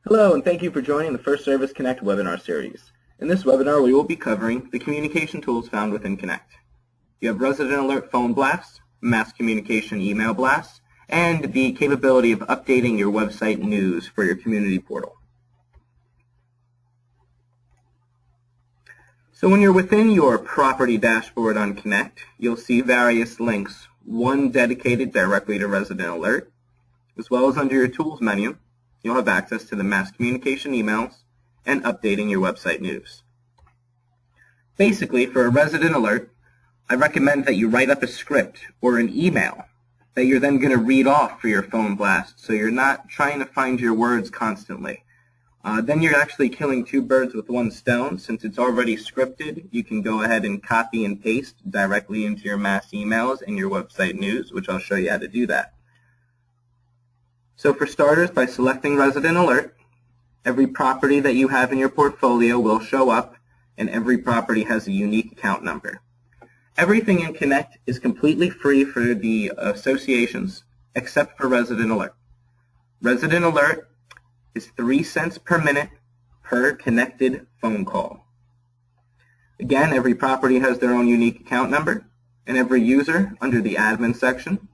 Hello, and thank you for joining the First Service Connect webinar series. In this webinar, we will be covering the communication tools found within Connect. You have Resident Alert phone blasts, mass communication email blasts, and the capability of updating your website news for your community portal. So when you're within your property dashboard on Connect, you'll see various links, one dedicated directly to Resident Alert, as well as under your Tools menu, you'll have access to the mass communication emails and updating your website news. Basically, for a Resident Alert, I recommend that you write up a script or an email that you're then going to read off for your phone blast, so you're not trying to find your words constantly. Then you're actually killing two birds with one stone. Since it's already scripted, you can go ahead and copy and paste directly into your mass emails and your website news, which I'll show you how to do that. So for starters, by selecting Resident Alert, every property that you have in your portfolio will show up, and every property has a unique account number. Everything in Connect is completely free for the associations, except for Resident Alert. Resident Alert is 3 cents per minute per connected phone call. Again, every property has their own unique account number, and every user under the admin section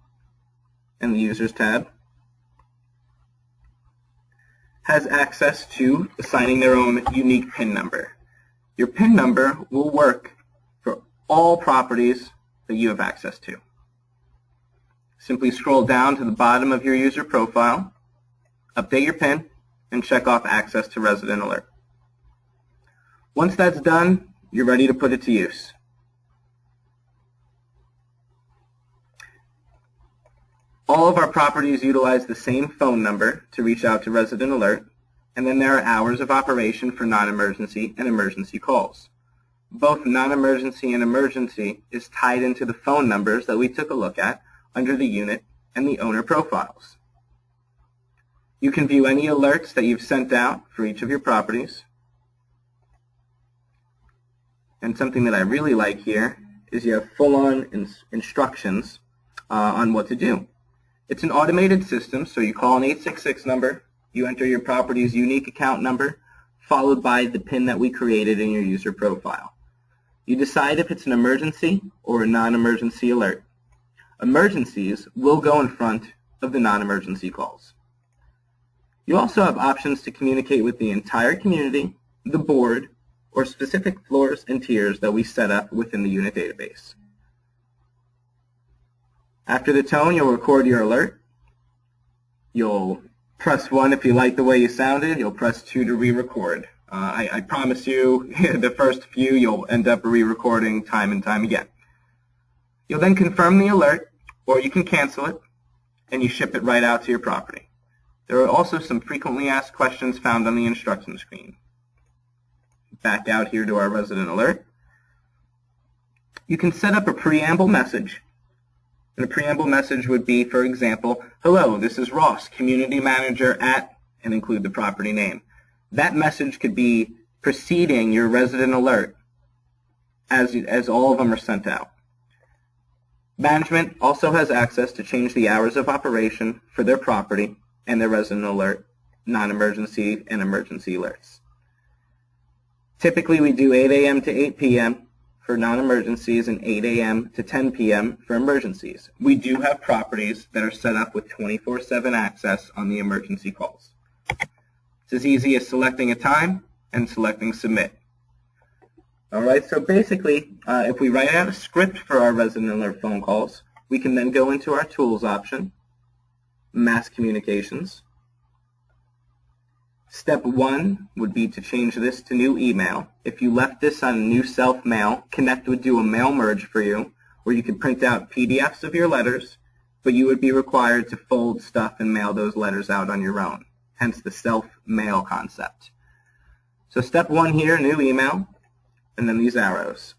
and the users tab has access to assigning their own unique PIN number. Your PIN number will work for all properties that you have access to. Simply scroll down to the bottom of your user profile, update your PIN, and check off access to Resident Alert. Once that's done, you're ready to put it to use. All of our properties utilize the same phone number to reach out to Resident Alert, and then there are hours of operation for non-emergency and emergency calls. Both non-emergency and emergency is tied into the phone numbers that we took a look at under the unit and the owner profiles. You can view any alerts that you've sent out for each of your properties. And something that I really like here is you have full-on instructions on what to do. It's an automated system, so you call an 866 number, you enter your property's unique account number, followed by the PIN that we created in your user profile. You decide if it's an emergency or a non-emergency alert. Emergencies will go in front of the non-emergency calls. You also have options to communicate with the entire community, the board, or specific floors and tiers that we set up within the unit database. After the tone, you'll record your alert. You'll press 1 if you like the way you sounded. You'll press 2 to re-record. I promise you, the first few you'll end up re-recording time and time again. You'll then confirm the alert, or you can cancel it, and you ship it right out to your property. There are also some frequently asked questions found on the instruction screen. Back out here to our Resident Alert. You can set up a preamble message. And a preamble message would be, for example, hello, this is Ross, community manager at, and include the property name. That message could be preceding your Resident Alert as all of them are sent out. Management also has access to change the hours of operation for their property and their Resident Alert, non-emergency and emergency alerts. Typically, we do 8 a.m. to 8 p.m. for non-emergencies and 8 a.m. to 10 p.m. for emergencies. We do have properties that are set up with 24/7 access on the emergency calls. It's as easy as selecting a time and selecting submit. All right, so basically, if we write out a script for our Resident Alert phone calls, we can then go into our tools option, mass communications. Step 1 would be to change this to new email. If you left this on a new self-mail, Connect would do a mail merge for you, where you could print out PDFs of your letters, but you would be required to fold stuff and mail those letters out on your own, hence the self-mail concept. So step 1 here, new email, and then these arrows.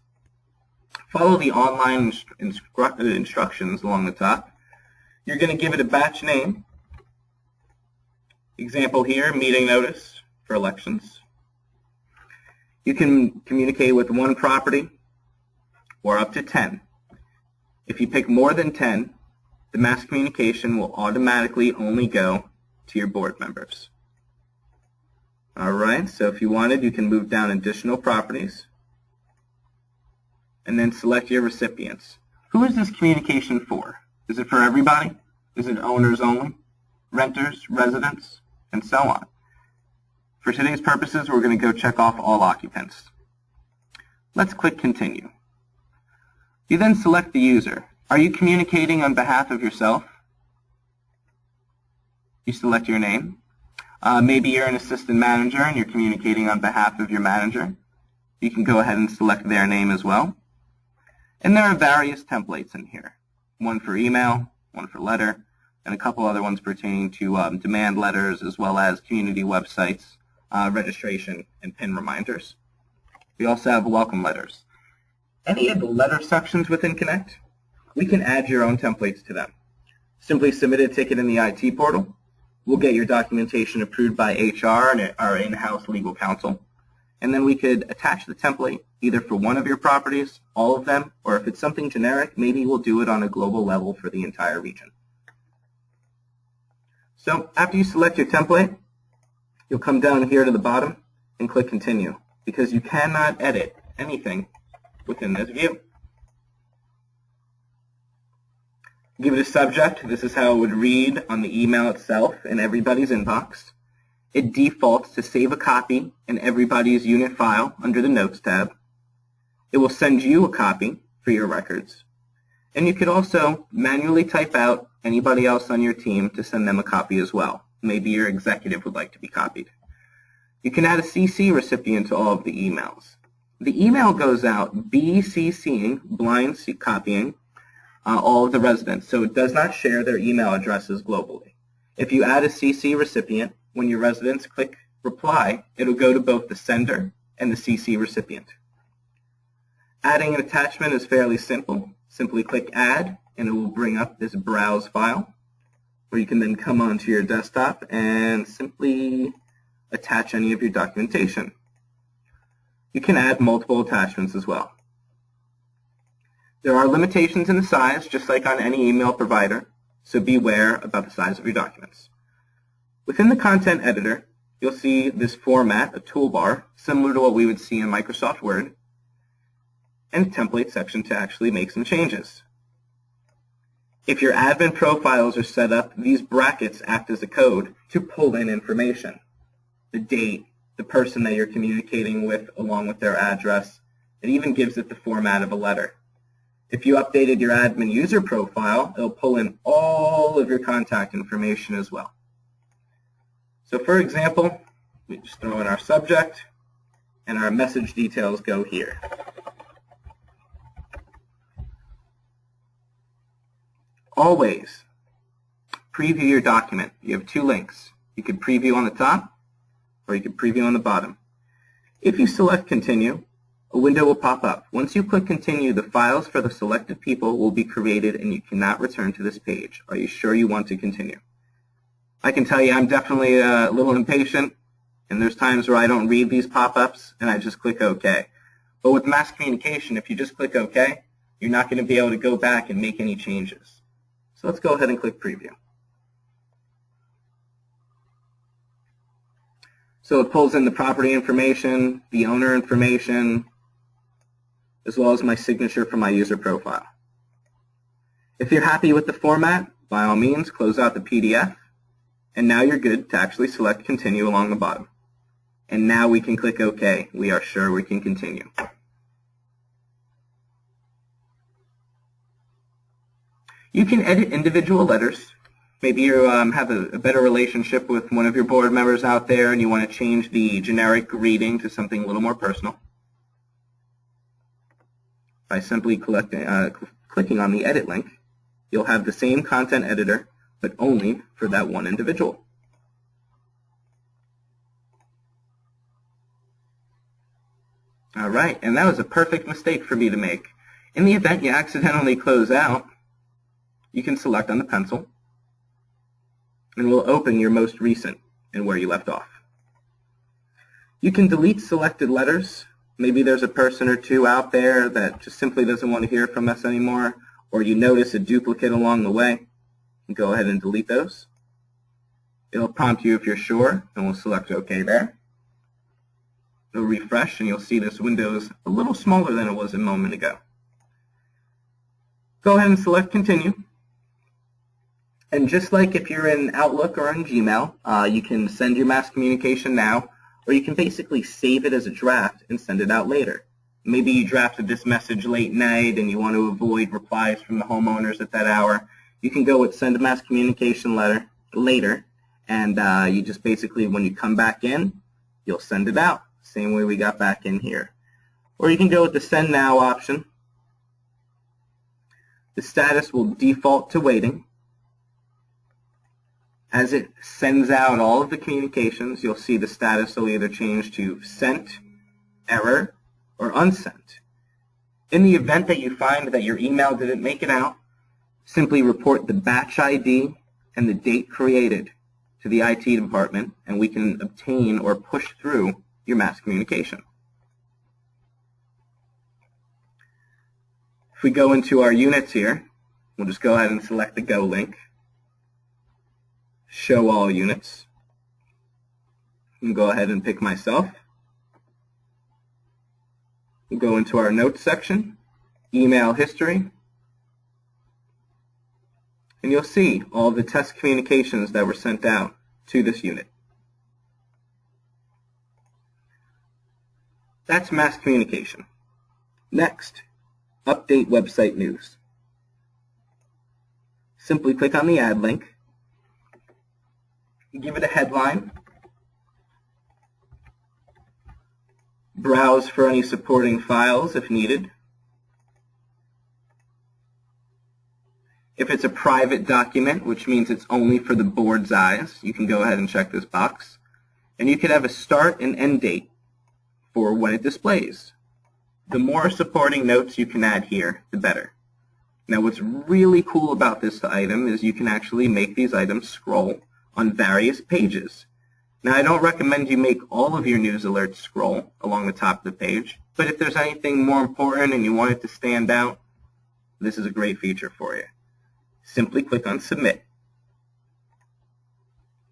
Follow the online instructions along the top. You're going to give it a batch name. Example here, meeting notice for elections. You can communicate with one property or up to 10. If you pick more than 10, the mass communication will automatically only go to your board members. All right, so if you wanted, you can move down additional properties and then select your recipients. Who is this communication for? Is it for everybody? Is it owners only? Renters, residents, and so on? For today's purposes, we're going to go check off all occupants. Let's click Continue. You then select the user. Are you communicating on behalf of yourself? You select your name. Maybe you're an assistant manager and you're communicating on behalf of your manager. You can go ahead and select their name as well. And there are various templates in here. One for email, one for letter, and a couple other ones pertaining to demand letters as well as community websites, registration, and PIN reminders. We also have welcome letters. Any of the letter sections within Connect, we can add your own templates to them. Simply submit a ticket in the IT portal. We'll get your documentation approved by HR and our in-house legal counsel. And then we could attach the template either for one of your properties, all of them, or if it's something generic, maybe we'll do it on a global level for the entire region. So after you select your template, you'll come down here to the bottom and click Continue, because you cannot edit anything within this view. Give it a subject. This is how it would read on the email itself in everybody's inbox. It defaults to save a copy in everybody's unit file under the Notes tab. It will send you a copy for your records. And you could also manually type out anybody else on your team to send them a copy as well. Maybe your executive would like to be copied. You can add a CC recipient to all of the emails. The email goes out BCCing, blind copying, all of the residents, so it does not share their email addresses globally. If you add a CC recipient, when your residents click reply, it'll go to both the sender and the CC recipient. Adding an attachment is fairly simple. Simply click Add, and it will bring up this Browse file, where you can then come onto your desktop and simply attach any of your documentation. You can add multiple attachments as well. There are limitations in the size, just like on any email provider, so beware about the size of your documents. Within the content editor, you'll see this format, a toolbar, similar to what we would see in Microsoft Word, and a template section to actually make some changes. If your admin profiles are set up, these brackets act as a code to pull in information. The date, the person that you're communicating with along with their address. It even gives it the format of a letter. If you updated your admin user profile, it'll pull in all of your contact information as well. So for example, we just throw in our subject, and our message details go here. Always preview your document. You have two links. You could preview on the top, or you could preview on the bottom. If you select Continue, a window will pop up. Once you click Continue, the files for the selected people will be created and you cannot return to this page. Are you sure you want to continue? I can tell you I'm definitely a little impatient, and there's times where I don't read these pop-ups and I just click OK. But with mass communication, if you just click OK, you're not going to be able to go back and make any changes. So let's go ahead and click Preview. So it pulls in the property information, the owner information, as well as my signature for my user profile. If you're happy with the format, by all means, close out the PDF, and now you're good to actually select Continue along the bottom. And now we can click OK. We are sure we can continue. You can edit individual letters. Maybe you have a better relationship with one of your board members out there and you want to change the generic greeting to something a little more personal. By simply clicking on the edit link, you'll have the same content editor, but only for that one individual. All right, and that was a perfect mistake for me to make. In the event you accidentally close out, you can select on the pencil, and we'll open your most recent and where you left off. You can delete selected letters. Maybe there's a person or two out there that just simply doesn't want to hear from us anymore, or you notice a duplicate along the way. Go ahead and delete those. It'll prompt you if you're sure, and we'll select OK there. It'll refresh, and you'll see this window is a little smaller than it was a moment ago. Go ahead and select Continue. And just like if you're in Outlook or in Gmail, you can send your mass communication now, or you can basically save it as a draft and send it out later. Maybe you drafted this message late night and you want to avoid replies from the homeowners at that hour. You can go with Send a Mass Communication Letter later, and you just basically, when you come back in, you'll send it out, same way we got back in here. Or you can go with the Send Now option. The status will default to waiting. As it sends out all of the communications, you'll see the status will either change to sent, error, or unsent. In the event that you find that your email didn't make it out, simply report the batch ID and the date created to the IT department, and we can obtain or push through your mass communication. If we go into our units here, we'll just go ahead and select the Go link. Show all units. And go ahead and pick myself. We'll go into our notes section, email history, and you'll see all the test communications that were sent out to this unit. That's mass communication. Next, update website news. Simply click on the add link. Give it a headline. Browse for any supporting files if needed. If it's a private document, which means it's only for the board's eyes, you can go ahead and check this box. And you could have a start and end date for when it displays. The more supporting notes you can add here, the better. Now what's really cool about this item is you can actually make these items scroll on various pages. Now I don't recommend you make all of your news alerts scroll along the top of the page, but if there's anything more important and you want it to stand out, this is a great feature for you. Simply click on Submit.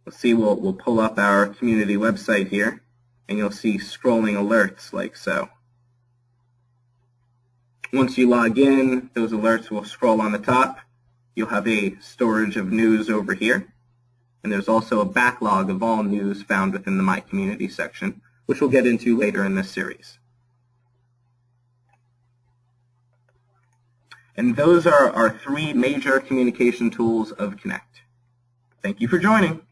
We'll see we'll pull up our community website here, and you'll see scrolling alerts like so. Once you log in, those alerts will scroll on the top. You'll have a storage of news over here. And there's also a backlog of all news found within the My Community section, which we'll get into later in this series. And those are our three major communication tools of Connect. Thank you for joining.